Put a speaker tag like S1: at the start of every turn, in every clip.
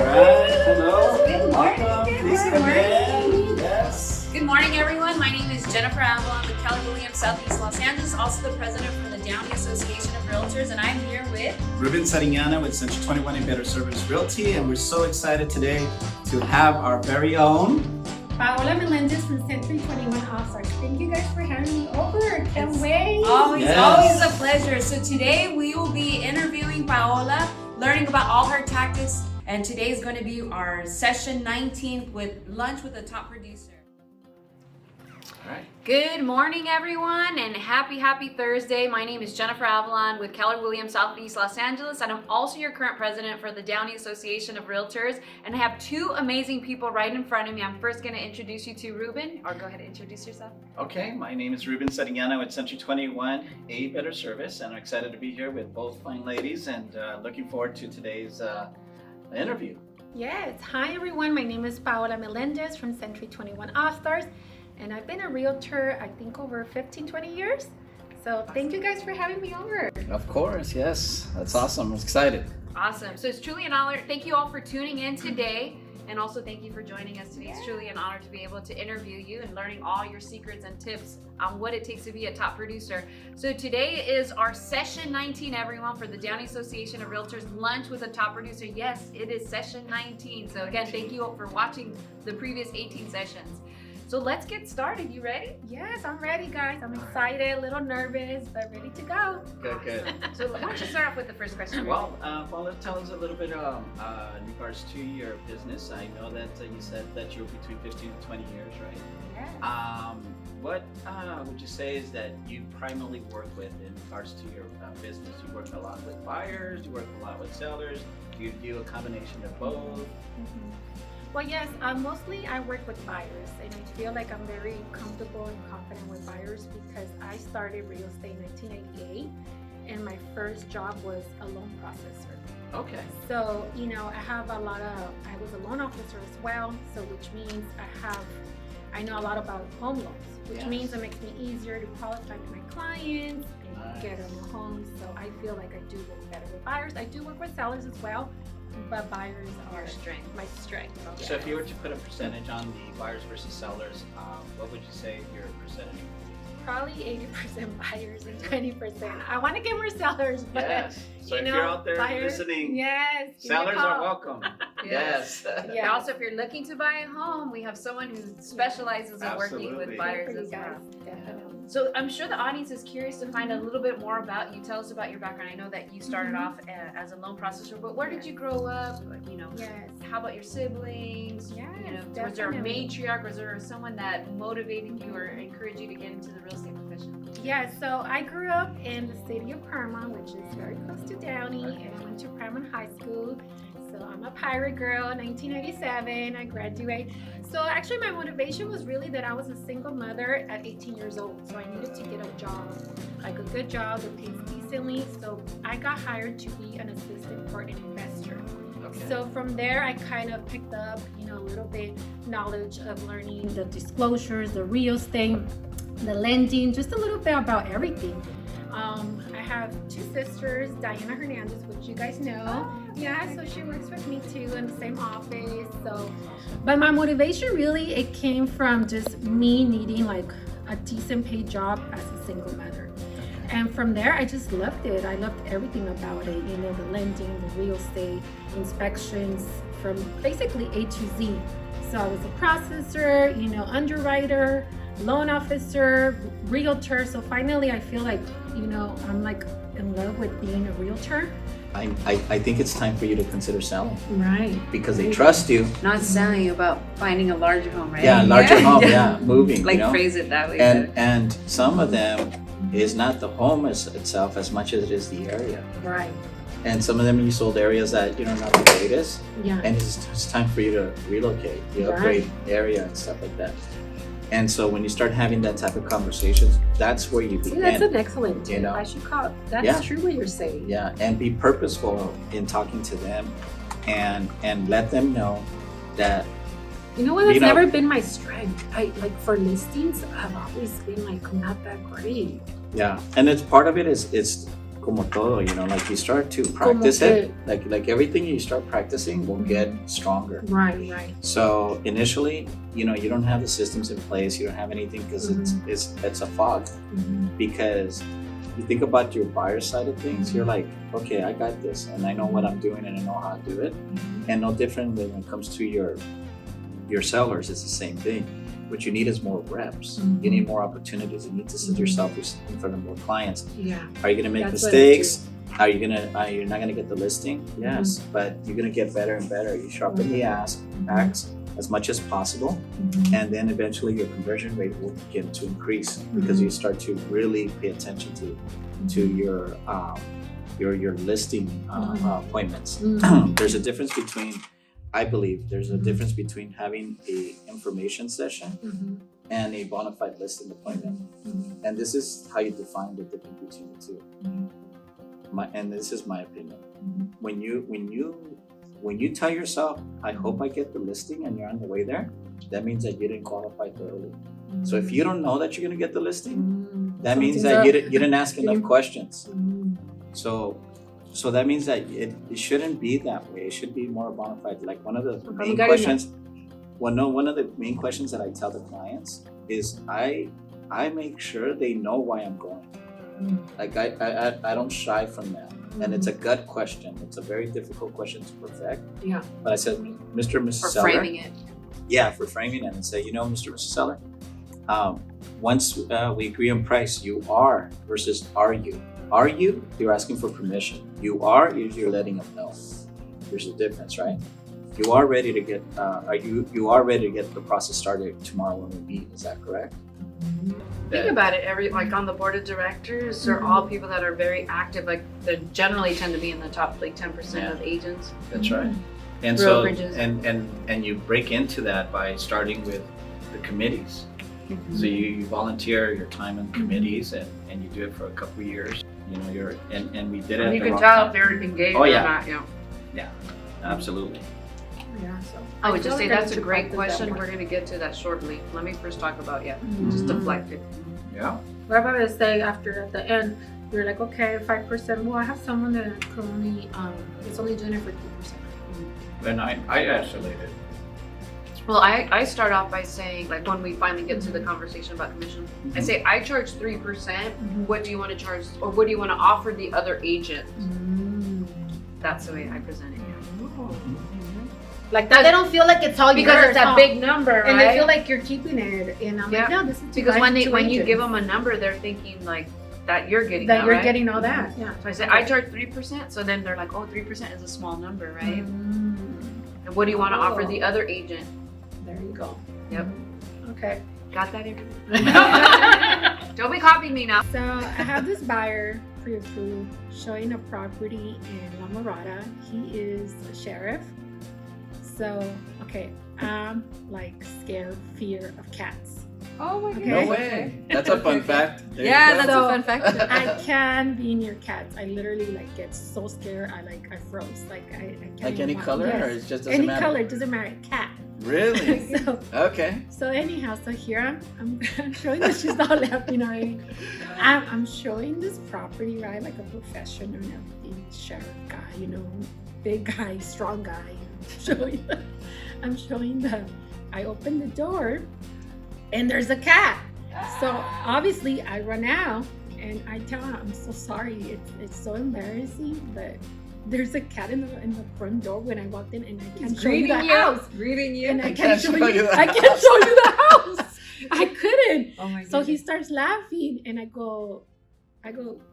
S1: right, hello.
S2: Good morning.
S1: Welcome.
S2: Good
S1: Please come
S2: morning.
S1: in. Yes.
S2: Good morning, everyone. My name is Jennifer Avalon with Keller Williams, Southeast Los Angeles, also the president from the Downy Association of Realtors, and I'm here with
S1: Ruben Sariñana with Century 21 and Better Service Realty, and we're so excited today to have our very own
S3: Paola Melendez from Century 21 All-Stars. Thank you guys for having me over. Can't wait.
S2: always
S1: Yes.
S2: a pleasure. So today we will be interviewing Paola, learning about all her tactics, and today is going to be our session 19 with lunch with a top producer.
S1: All right.
S2: Good morning, everyone, and happy Thursday. My name is Jennifer Avalon with Keller Williams, Southeast Los Angeles, and I'm also your current president for the Downy Association of Realtors. And I have two amazing people right in front of me. I'm first going to introduce you to Ruben, or go ahead and introduce yourself.
S1: Okay, my name is Ruben Sariñana with Century 21 A Better Service, and I'm excited to be here with both fine ladies and looking forward to today's interview.
S3: Yes. Hi, everyone. My name is Paola Melendez from Century 21 All-Stars. And I've been a realtor, I think, over 15, 20 years. So thank you guys for having me over.
S1: Of course, yes. That's awesome. I'm excited.
S2: Awesome. So it's truly an honor. Thank you all for tuning in today. And also thank you for joining us today. It's truly an honor to be able to interview you and learning all your secrets and tips on what it takes to be a top producer. So today is our session 19, everyone, for the Downy Association of Realtors Lunch with a Top Producer. Yes, it is session 19. So again, thank you all for watching the previous 18 sessions. So let's get started. You ready?
S3: Yes, I'm ready, guys. I'm excited, a little nervous, but ready to go.
S1: Good.
S2: So why don't you start off with the first question?
S1: Well, Paula, tell us a little bit in regards to your business. I know that you said that you're between 15 to 20 years, right?
S3: Yes.
S1: What would you say is that you primarily work with in regards to your business? You work a lot with buyers, you work a lot with sellers, you do a combination of both?
S3: Mhm. Well, yes, mostly I work with buyers, and I feel like I'm very comfortable and confident with buyers because I started real estate in 1998, and my first job was a loan processor.
S1: Okay.
S3: So, I was a loan officer as well, so which means I know a lot about home loans, which
S1: Yes.
S3: means it makes me easier to qualify for my clients and
S1: Nice.
S3: get them a home. So I feel like I do work better with buyers. I do work with sellers as well, but buyers are
S2: Your strength.
S3: my strength.
S1: So if you were to put a percentage on the buyers versus sellers, what would you say your percentage would
S3: Probably 80% buyers and 20%. I want to get more sellers,
S1: be?
S3: but
S1: Yes. So if you're out there
S3: buyers,
S1: listening,
S3: yes, give me a
S1: sellers are
S3: call.
S1: welcome.
S2: Yes.
S1: Yes.
S2: And
S3: Yeah.
S2: also, if you're looking to buy a home, we have someone who specializes in working
S1: Absolutely.
S2: with buyers
S3: For
S2: as
S3: you guys,
S2: well.
S3: definitely.
S2: So I'm sure the audience is curious to find a little bit more about you. Tell us about your background. I know that you started
S3: Mhm.
S2: off as a loan processor, but where did you grow up?
S3: Yes.
S2: How about your siblings?
S3: Yes,
S2: Was there a
S3: definitely.
S2: matriarch? Was there someone that motivated you or encouraged you to get into the real estate profession?
S3: Yeah, so I grew up in the city of Paramount, which is very close to Downey, and I went to Paramount High School. So I'm a pirate girl, 1987, I graduated. So actually my motivation was really that I was a single mother at 18 years old. So I needed to get a job, like a good job that pays decently. So I got hired to be an assistant for an investor.
S1: Okay.
S3: So from there, I kind of picked up, a little bit knowledge of learning the disclosures, the real estate, the lending, just a little bit about everything. I have two sisters, Diana Hernandez, which you guys know. Yeah, so she works with me too in the same office. So, but my motivation really, it came from just me needing like a decent paid job as a single mother. And from there, I just loved it. I loved everything about it, the lending, the real estate, inspections, from basically A to Z. So I was a processor, underwriter, loan officer, realtor. So finally, I feel like, I'm like in love with being a realtor.
S4: I think it's time for you to consider selling
S3: Right.
S4: because they trust you.
S2: Not selling you about finding a larger home, right?
S4: Yeah, larger home, yeah, moving,
S2: Phrase it that way.
S4: And some of them is not the home itself as much as it is the area.
S3: Right.
S4: And some of them you sold areas that not the greatest,
S3: Yeah.
S4: and it's time for you to relocate,
S3: Right.
S4: upgrade area and stuff like that. And so when you start having that type of conversations, that's where you
S5: See,
S4: begin.
S5: that's an excellent tip.
S4: You know?
S5: I should call. That's
S4: Yeah.
S5: true what you're saying.
S4: Yeah, and be purposeful in talking to them, and let them know that
S5: You know what? That's
S4: You know-
S5: never been my strength. I like for listings. I've always been like not that great.
S4: yeah, and it's part of it is como todo, you know, like you start to practice it,
S5: que-
S4: like everything you start practicing will get stronger.
S5: Right.
S4: So initially, you know, you don't have the systems in place, you don't have anything because it's a fog. Because you think about your buyer side of things, you're like, okay, I got this, and I know what I'm doing, and I know how to do it. And no different when it comes to your sellers, it's the same thing. What you need is more reps. You need more opportunities. You need to set yourself in front of more clients.
S5: Yeah.
S4: Are you gonna make
S5: That's what
S4: mistakes? You're not gonna get the listing? Yes, but you're gonna get better and better. You sharpen the axe as much as possible, and then eventually your conversion rate will begin to increase because you start to really pay attention to your listing appointments. There's a difference between, I believe, there's a difference between having a information session and a bona fide listing appointment, and this is how you define the difference between the two. And this is my opinion. When you tell yourself, I hope I get the listing, and you're on the way there, that means that you didn't qualify thoroughly. So if you don't know that you're gonna get the listing, that means that you didn't ask enough questions. So that means that it shouldn't be that way. It should be more bona fide. Like one of the main questions, one of the main questions that I tell the clients is I make sure they know why I'm going. Like I don't shy from that. And it's a gut question. It's a very difficult question to perfect.
S5: Yeah.
S4: But I said, Mr. and Mrs.
S2: For
S4: Seller.
S2: framing it.
S4: Yeah, for framing it and say, you know, Mr. and Mrs. Seller, once we agree on price, you are versus are you. Are you? You're asking for permission. You are, you're letting them know. There's a difference, right? You are ready to get. You are ready to get the process started tomorrow when we meet. Is that correct?
S2: Think about it. Like on the board of directors, they're all people that are very active. Like they generally tend to be in the top 10% of agents.
S1: That's right. And
S2: Brokerages.
S1: so and you break into that by starting with the committees. So you volunteer your time in committees and you do it for a couple of years. You know, and we did it.
S2: And
S1: at
S2: you
S1: the
S2: can
S1: wrong
S2: tell
S1: time.
S2: if they're engaged
S1: Oh,
S2: or
S1: yeah.
S2: not. Yeah.
S1: Yeah, absolutely.
S5: Yeah. So
S2: I would just
S5: feel
S2: say
S5: like I
S2: that's a
S5: should
S2: great
S5: practice that
S2: question.
S5: more.
S2: We're going to get to that shortly. Let me first talk about just deflect it.
S1: Yeah.
S5: What about to say after at the end, you're like, okay, 5%. Well, I have someone that currently is only doing it for 2%.
S1: Then I isolated.
S2: Well, I start off by saying, like when we finally get to the conversation about commission, I say I charge 3%. What do you want to charge, or what do you want to offer the other agent? That's the way I present it.
S3: Like that, they don't feel like it's all
S2: Because
S3: yours,
S2: it's that
S3: huh?
S2: big number, right?
S3: and they feel like you're keeping it. And I'm like,
S2: Yeah.
S3: no, this is
S2: because when you
S3: agents.
S2: give them a number, they're thinking like that you're getting
S3: that you're
S2: right?
S3: getting all that. Yeah.
S2: So I say I charge 3%. So then they're like, oh, 3% is a small number, right? And what do you want to offer the other agent?
S3: There you go.
S2: Yep.
S3: Okay.
S2: Got that, everyone? Don't be copying me now.
S3: So I have this buyer pre-approved showing a property in La Mirada. He is a sheriff. So, okay, I'm like scared, fear of cats.
S2: Oh my
S3: Okay.
S1: No way. That's a fun fact. There you
S2: Yeah,
S1: go.
S2: that's
S3: So,
S2: a fun fact.
S3: I can be near cats. I literally like get so scared. I froze. Like I can't.
S1: Like
S3: even
S1: any
S3: walk.
S1: color,
S3: Yes.
S1: or it just doesn't
S3: Any
S1: matter?
S3: color, it doesn't matter. Cat.
S1: Really? Okay.
S3: So anyhow, so here I'm showing this. She's not laughing already. I'm showing this property, right, like a professional and everything, sheriff guy, you know, big guy, strong guy. I'm showing I open the door, and there's a cat. So obviously I run out and I tell her, I'm so sorry. It's so embarrassing, but there's a cat in the front door when I walked in, and I can't show you the house.
S2: Greeting you.
S3: And I
S1: I
S3: can't show you.
S1: the
S3: I can't show you the house. I couldn't.
S2: Oh my
S3: So he starts laughing, and I go,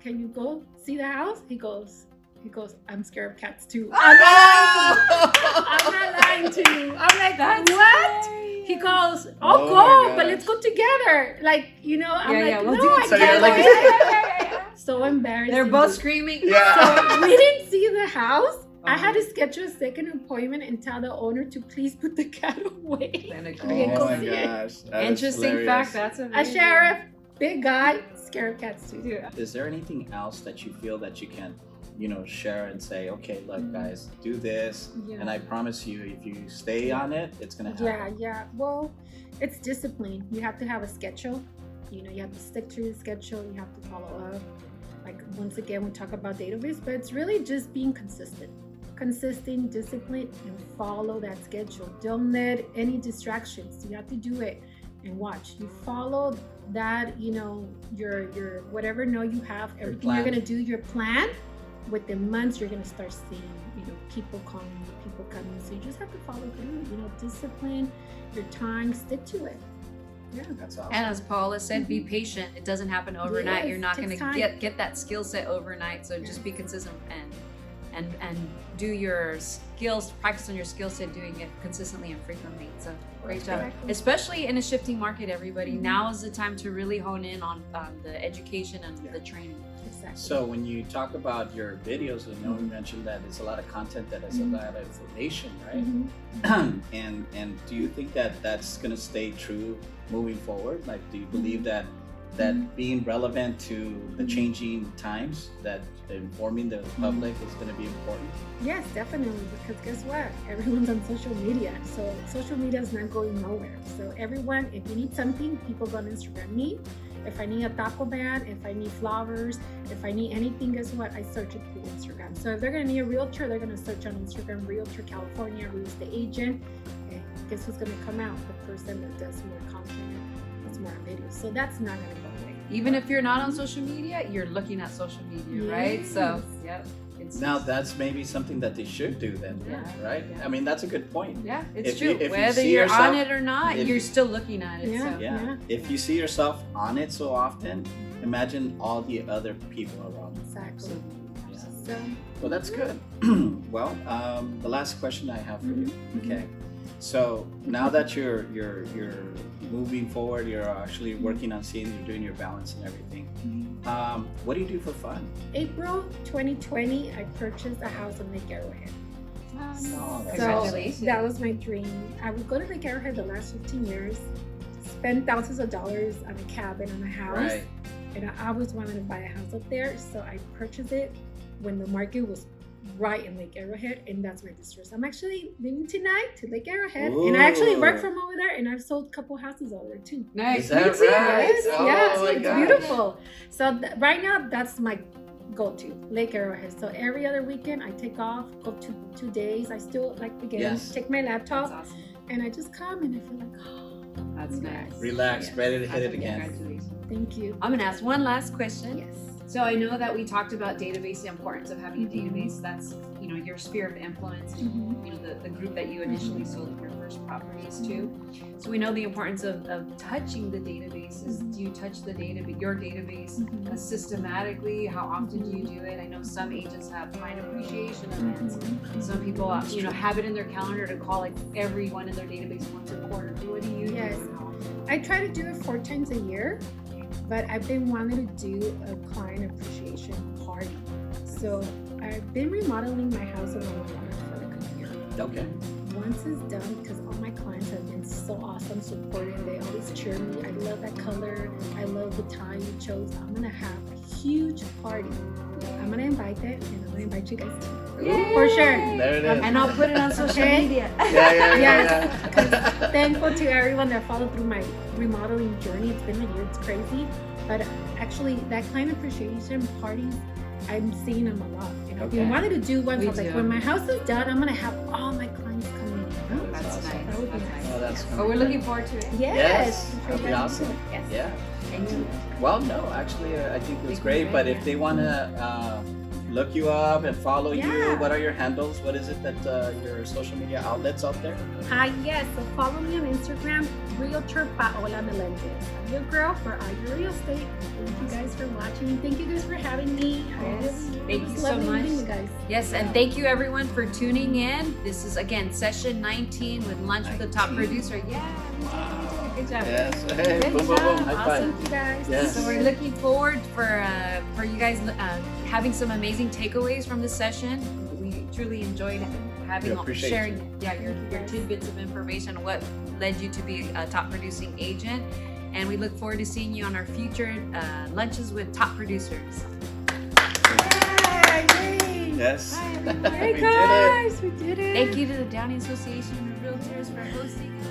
S3: can you go see the house? He goes, I'm scared of cats too. I'm not lying to you. I'm like, what? He goes,
S1: Oh
S3: go,
S1: my
S3: but
S1: gosh.
S3: let's go together. Like, you know, I'm like,
S2: we'll
S3: no,
S2: do it
S3: I
S1: So you're
S3: can't.
S1: like-
S3: So embarrassing.
S2: They're both screaming.
S1: Yeah.
S3: So we didn't see the house. I had to schedule a second appointment and tell the owner to please put the cat away.
S1: Oh
S3: Go
S1: my
S3: see it.
S1: gosh. That is
S2: Interesting
S1: hilarious.
S2: fact. That's
S3: A sheriff, big guy, scared of cats too.
S1: Is there anything else that you feel that you can, share and say, okay, look, guys, do this, and I promise you, if you stay on it, it's gonna happen.
S3: Yeah. Well, it's discipline. You have to have a schedule. You have to stick to your schedule. You have to follow up. Like once again, we talk about database, but it's really just being consistent, disciplined, and follow that schedule. Don't let any distractions. You have to do it and watch. You follow that, your whatever you have, everything you're gonna do, your plan. Within months, you're gonna start seeing, people calling you, people coming. So you just have to follow through. Discipline your time, stick to it. Yeah,
S1: That's awesome.
S2: And as Paula said, be patient. It doesn't happen overnight.
S3: Yes,
S2: You're not going
S3: takes
S2: to
S3: time.
S2: get that skill set overnight. So just be consistent and do your skills, practice on your skill set, doing it consistently and frequently. So great job.
S3: Exactly.
S2: Especially in a shifting market, everybody. Now is the time to really hone in on the education and the training.
S3: Exactly.
S1: So when you talk about your videos, we mentioned that it's a lot of content that has a lot of information, right? And do you think that that's going to stay true moving forward? Like, do you believe that being relevant to the changing times, that informing the public is going to be important?
S3: Yes, definitely, because guess what? Everyone's on social media. So social media is not going nowhere. So everyone, if you need something, people go on Instagram. Me, if I need a taco bag, if I need flowers, if I need anything, guess what? I search it through Instagram. So if they're going to need a realtor, they're going to search on Instagram, Realtor California, real estate agent. And guess who's going to come out? The person that does more content, does more videos. So that's not going to go away.
S2: Even if you're not on social media, you're looking at social media, right? So,
S3: Yes.
S2: yep.
S1: Now that's maybe something that they should do then,
S2: Yeah.
S1: right?
S2: Yeah.
S1: I mean, that's a good point.
S2: Yeah, it's
S1: If
S2: true.
S1: you- if you
S2: Whether
S1: see
S2: you're on
S1: yourself-
S2: it or not,
S1: if-
S2: you're still looking at it.
S3: Yeah.
S2: So.
S1: Yeah. If you see yourself on it so often, imagine all the other people around.
S3: Exactly.
S1: Yeah.
S3: So,
S1: Well, that's good. Well, the last question I have for you. Okay. So now that you're moving forward, you're actually working on seeing you're doing your balance and everything. What do you do for fun?
S3: April 2020, I purchased a house in Lake Arrowhead.
S1: Oh,
S3: So
S2: Congratulations.
S3: that was my dream. I would go to Lake Arrowhead the last 15 years, spend thousands of dollars on a cabin, on a house,
S1: Right.
S3: and I always wanted to buy a house up there. So I purchased it when the market was right in Lake Arrowhead, and that's my distress. I'm actually leaving tonight to Lake Arrowhead, and I actually work
S1: Ooh.
S3: from over there, and I've sold a couple houses over there too.
S2: Nice.
S1: Is that
S2: Me too.
S1: right?
S3: Yes,
S1: Oh
S3: yes,
S1: my
S3: it's
S1: gosh.
S3: beautiful. So right now, that's my go-to, Lake Arrowhead. So every other weekend, I take off, go 2 days. I still again
S1: Yes.
S3: take my
S2: That's
S3: laptop,
S2: awesome.
S3: and I just come and I feel like, oh,
S2: That's
S3: Relax.
S2: nice.
S1: Relax,
S3: Yes.
S1: ready to hit it
S2: Awesome.
S1: again.
S2: Congratulations.
S3: thank you.
S2: I'm gonna ask one last question.
S3: Yes.
S2: So I know that we talked about database, the importance of having a database. That's your sphere of influence, the group that you initially sold your first properties to. So we know the importance of touching the databases. Do you touch your database systematically? How often do you do it? I know some agents have client appreciation events. Some people have it in their calendar to call everyone in their database once a quarter. What do you
S3: Yes.
S2: do? And how often?
S3: I try to do it 4 times a year, but I've been wanting to do a client appreciation party. So I've been remodeling my house and I want for like a year.
S1: Okay.
S3: Once it's done, because all my clients have been so awesome, supporting, they always cheer me. I love that color. I love the time you chose. I'm gonna have a huge party. I'm gonna invite them, and I'm gonna invite you guys too.
S2: Yay!
S3: For sure.
S1: There it is.
S2: And I'll put it on social
S3: Okay.
S2: media.
S3: Yes. Thankful to everyone that followed through my remodeling journey. It's been a year. It's crazy, but actually, that client appreciation parties, I'm seeing them a lot. And I've been
S1: Okay.
S3: wanting to do one.
S2: We
S3: So I was like,
S2: do.
S3: when my house is done, I'm gonna have all my clients come in.
S1: That's
S2: That's
S1: awesome.
S2: nice.
S3: That would be
S2: That's
S3: nice.
S2: nice.
S1: Oh, that's
S2: But we're looking forward to it.
S1: Yes,
S3: I'm
S1: that'd
S3: sure
S1: be
S3: you guys
S1: awesome.
S3: will. Yes.
S1: Yeah.
S2: Thank you.
S1: Well, no, actually, I think it was
S2: Think
S1: great.
S2: we're
S1: But
S2: great,
S1: if they want to look you up and follow you,
S3: Yeah.
S1: what are your handles? What is it that your social media outlets out there?
S3: Yes, so follow me on Instagram, Realtor Paola Melendez. I'm your girl for all your real estate. Thank you guys for watching. Thank you guys for having me.
S2: Yes.
S3: It
S2: Thank
S3: was
S2: you so
S3: lovely
S2: much.
S3: meeting you guys.
S2: Yes, and thank you everyone for tuning in. This is again session 19 with Lunch with the Top
S1: 19.
S2: Producer. Yeah, we did. Good job.
S1: Yes. Hey,
S2: Good
S1: boom, boom, boom.
S2: job.
S1: High
S2: Awesome.
S1: five.
S3: Thank you guys.
S1: Yes.
S2: So we're looking forward for you guys having some amazing takeaways from this session. We truly enjoyed having
S1: We appreciate
S2: sharing
S1: you.
S2: your tidbits of information, what led you to be a top producing agent. And we look forward to seeing you on our future lunches with top producers.
S3: Yay!
S1: Yes.
S2: Bye,
S1: we
S2: everyone.
S3: Hey
S1: did it.
S3: guys, we did it.
S2: Thank you to the Downy Association of Realtors for hosting us.